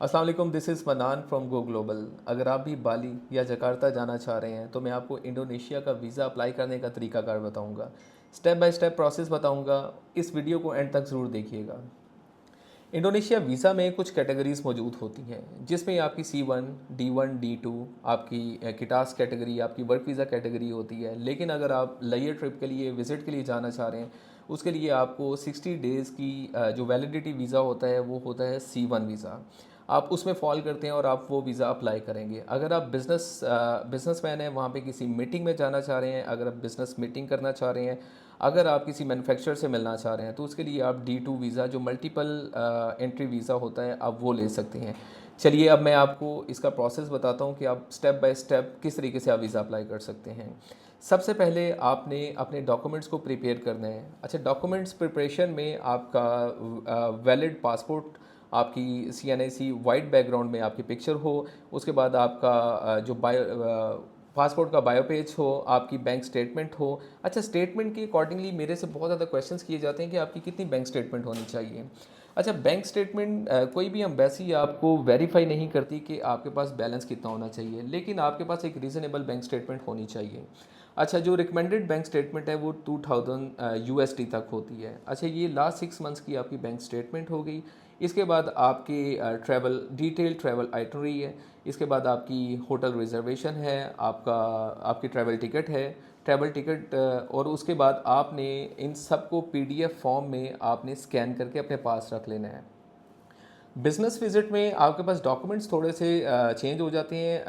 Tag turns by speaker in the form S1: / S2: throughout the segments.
S1: अस्सलाम वालेकुम, this is मनान फ्रॉम गो ग्लोबल। अगर आप भी बाली या जकार्ता जाना चाह रहे हैं तो मैं आपको इंडोनेशिया का वीज़ा अप्लाई करने का तरीकाकार बताऊंगा। स्टेप बाय स्टेप प्रोसेस बताऊंगा। इस वीडियो को एंड तक ज़रूर देखिएगा। इंडोनेशिया वीज़ा में कुछ कैटेगरीज मौजूद होती हैं जिसमें आपकी C1, D1, D2, आपकी किटास कैटेगरी, आपकी वर्क वीज़ा कैटेगरी होती है। लेकिन अगर आप लेयर ट्रिप के लिए, विज़िट के लिए जाना चाह रहे हैं, उसके लिए आपको 60 डेज़ की जो वैलिडिटी वीज़ा होता है वो होता है C1 वीज़ा। आप उसमें फॉल करते हैं और आप वो वीज़ा अप्लाई करेंगे। अगर आप बिजनेसमैन हैं, वहाँ पे किसी मीटिंग में जाना चाह रहे हैं, अगर आप बिज़नेस मीटिंग करना चाह रहे हैं, अगर आप किसी मैन्युफैक्चरर से मिलना चाह रहे हैं, तो उसके लिए आप D2 वीज़ा, जो मल्टीपल एंट्री वीज़ा होता है, आप वो ले सकते हैं। चलिए अब मैं आपको इसका प्रोसेस बताता हूँ कि आप स्टेप बाय स्टेप किस तरीके से आप वीज़ा अप्लाई कर सकते हैं। सबसे पहले आपने अपने डॉक्यूमेंट्स को प्रिपेयर करना है। अच्छा, डॉक्यूमेंट्स प्रिपरेशन में आपका वैलिड पासपोर्ट, आपकी CNIC वाइट बैकग्राउंड में आपकी पिक्चर हो, उसके बाद आपका जो पासपोर्ट का बायो पेज हो, आपकी बैंक स्टेटमेंट हो। अच्छा, स्टेटमेंट के अकॉर्डिंगली मेरे से बहुत ज़्यादा क्वेश्चंस किए जाते हैं कि आपकी कितनी बैंक स्टेटमेंट होनी चाहिए। अच्छा, बैंक स्टेटमेंट कोई भी एम्बेसी आपको वेरीफाई नहीं करती कि आपके पास बैलेंस कितना होना चाहिए, लेकिन आपके पास एक रीज़नेबल बैंक स्टेटमेंट होनी चाहिए। अच्छा, जो रिकमेंडेड बैंक स्टेटमेंट है वो 2000 USD तक होती है। अच्छा, ये लास्ट 6 मंथ्स की आपकी बैंक स्टेटमेंट हो गई। इसके बाद आपकी डिटेल ट्रैवल आइटनरी है। इसके बाद आपकी होटल रिजर्वेशन है, आपकी ट्रैवल टिकट, और उसके बाद आपने इन सबको PDF फॉर्म में आपने स्कैन करके अपने पास रख लेना है। बिजनेस विजिट में आपके पास डॉक्यूमेंट्स थोड़े से चेंज हो जाते हैं।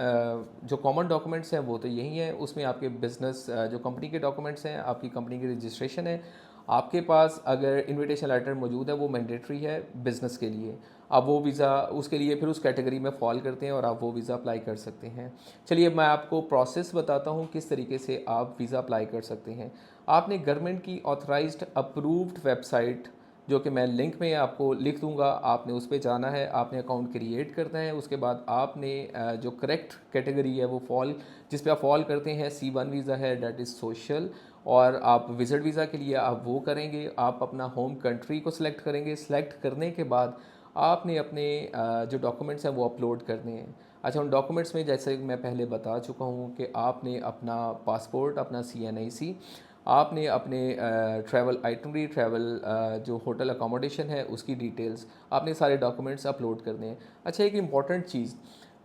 S1: जो कॉमन डॉक्यूमेंट्स हैं वो तो यही हैं। उसमें आपके बिजनेस जो कंपनी के डॉक्यूमेंट्स हैं, आपकी कंपनी की रजिस्ट्रेशन है, आपके पास अगर इनविटेशन लेटर मौजूद है वो मैंडेटरी है बिज़नेस के लिए। आप वो वीज़ा उसके लिए फिर उस कैटेगरी में फॉल करते हैं और आप वो वीज़ा अप्लाई कर सकते हैं। चलिए मैं आपको प्रोसेस बताता हूँ किस तरीके से आप वीज़ा अप्लाई कर सकते हैं। आपने गवर्नमेंट की ऑथराइज्ड अप्रूव्ड वेबसाइट, जो कि मैं लिंक में आपको लिख दूंगा, आपने उस पर जाना है, आपने अकाउंट क्रिएट करना है। उसके बाद आपने जो करेक्ट कैटेगरी है वो जिस पे आप फॉल करते हैं, C1 वीज़ा है, डैट इज़ सोशल। और आप विजिट वीज़ा के लिए आप वो करेंगे, आप अपना होम कंट्री को सिलेक्ट करेंगे। सिलेक्ट करने के बाद आपने अपने जो डॉक्यूमेंट्स हैं वो अपलोड करने हैं। अच्छा, उन डॉक्यूमेंट्स में जैसे मैं पहले बता चुका हूँ कि आपने अपना पासपोर्ट, अपना CNIC, आपने अपने ट्रैवल आइटनरी, जो होटल अकोमोडेशन है उसकी डिटेल्स, आपने सारे डॉक्यूमेंट्स अपलोड करने हैं। अच्छा, एक इम्पॉर्टेंट चीज़,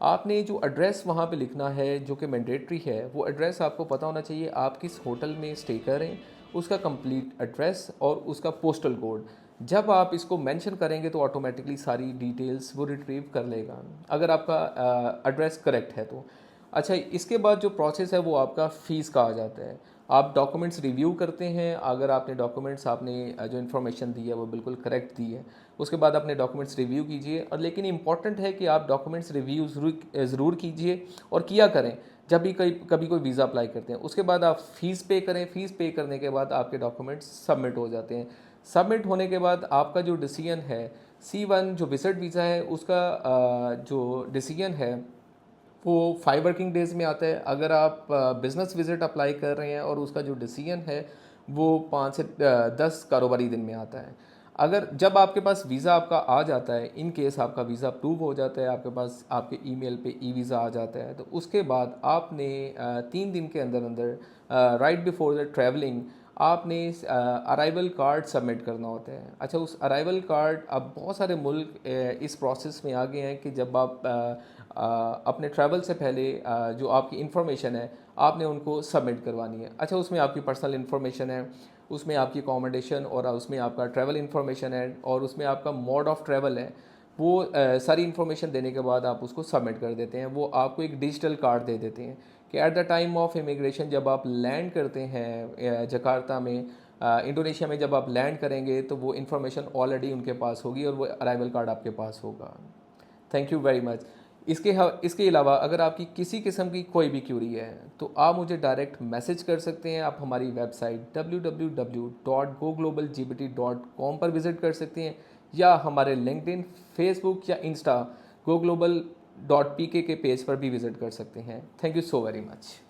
S1: आपने जो एड्रेस वहाँ पे लिखना है जो कि मैंडेटरी है, वो एड्रेस आपको पता होना चाहिए आप किस होटल में स्टे कर रहे हैं, उसका कंप्लीट एड्रेस और उसका पोस्टल कोड। जब आप इसको मेंशन करेंगे तो ऑटोमेटिकली सारी डिटेल्स वो रिट्रीव कर लेगा, अगर आपका एड्रेस करेक्ट है तो। अच्छा, इसके बाद जो प्रोसेस है वो आपका फ़ीस का आ जाता है। आप डॉक्यूमेंट्स रिव्यू करते हैं, अगर आपने डॉक्यूमेंट्स आपने जो इन्फॉर्मेशन दी है वो बिल्कुल करेक्ट दी है, उसके बाद अपने डॉक्यूमेंट्स रिव्यू कीजिए। और लेकिन इंपॉर्टेंट है कि आप डॉक्यूमेंट्स रिव्यू ज़रूर कीजिए और किया करें जब भी कभी कोई वीज़ा अप्लाई करते हैं। उसके बाद आप फ़ीस पे करें। फ़ीस पे करने के बाद आपके डॉक्यूमेंट्स सबमिट हो जाते हैं। सबमिट होने के बाद आपका जो डिसीजन है, C1 जो विजिट वीज़ा है उसका जो डिसीजन है वो 5 वर्किंग डेज़ में आता है। अगर आप बिज़नेस विज़िट अप्लाई कर रहे हैं और उसका जो डिसीजन है वो 5 से 10 कारोबारी दिन में आता है। अगर जब आपके पास वीज़ा आपका आ जाता है, इन केस आपका वीज़ा अप्रूव हो जाता है, आपके पास आपके ईमेल पे वीज़ा आ जाता है, तो उसके बाद आपने 3 दिन के अंदर अंदर, राइट बिफोर द ट्रैवलिंग, आपने अराइवल कार्ड सबमिट करना होता है। अच्छा, उस अराइवल कार्ड, अब बहुत सारे मुल्क इस प्रोसेस में आ गए हैं कि जब आप अपने ट्रैवल से पहले जो आपकी इन्फॉर्मेशन है आपने उनको सबमिट करवानी है। अच्छा, उसमें आपकी पर्सनल इन्फॉर्मेशन है, उसमें आपकी अकोमोडेशन, और उसमें आपका ट्रैवल इन्फॉर्मेशन है, और उसमें आपका मोड ऑफ ट्रैवल है। वो सारी इन्फॉर्मेशन देने के बाद आप उसको सबमिट कर देते हैं। वो आपको एक डिजिटल कार्ड दे देते हैं कि at the time of immigration, जब आप लैंड करते हैं जकार्ता में, इंडोनेशिया में, जब आप लैंड करेंगे तो वो इन्फॉर्मेशन ऑलरेडी उनके पास होगी और वो अराइवल कार्ड आपके पास होगा। Thank you very much. इसके अलावा अगर आपकी किसी किस्म की कोई भी क्यूरी है तो आप मुझे डायरेक्ट मैसेज कर सकते हैं। आप हमारी वेबसाइट www.goglobalgbt.com पर विज़िट कर सकते हैं, या हमारे लिंक्डइन, फेसबुक या इंस्टा GoGlobal.pk के पेज पर भी विज़िट कर सकते हैं। Thank you so very much.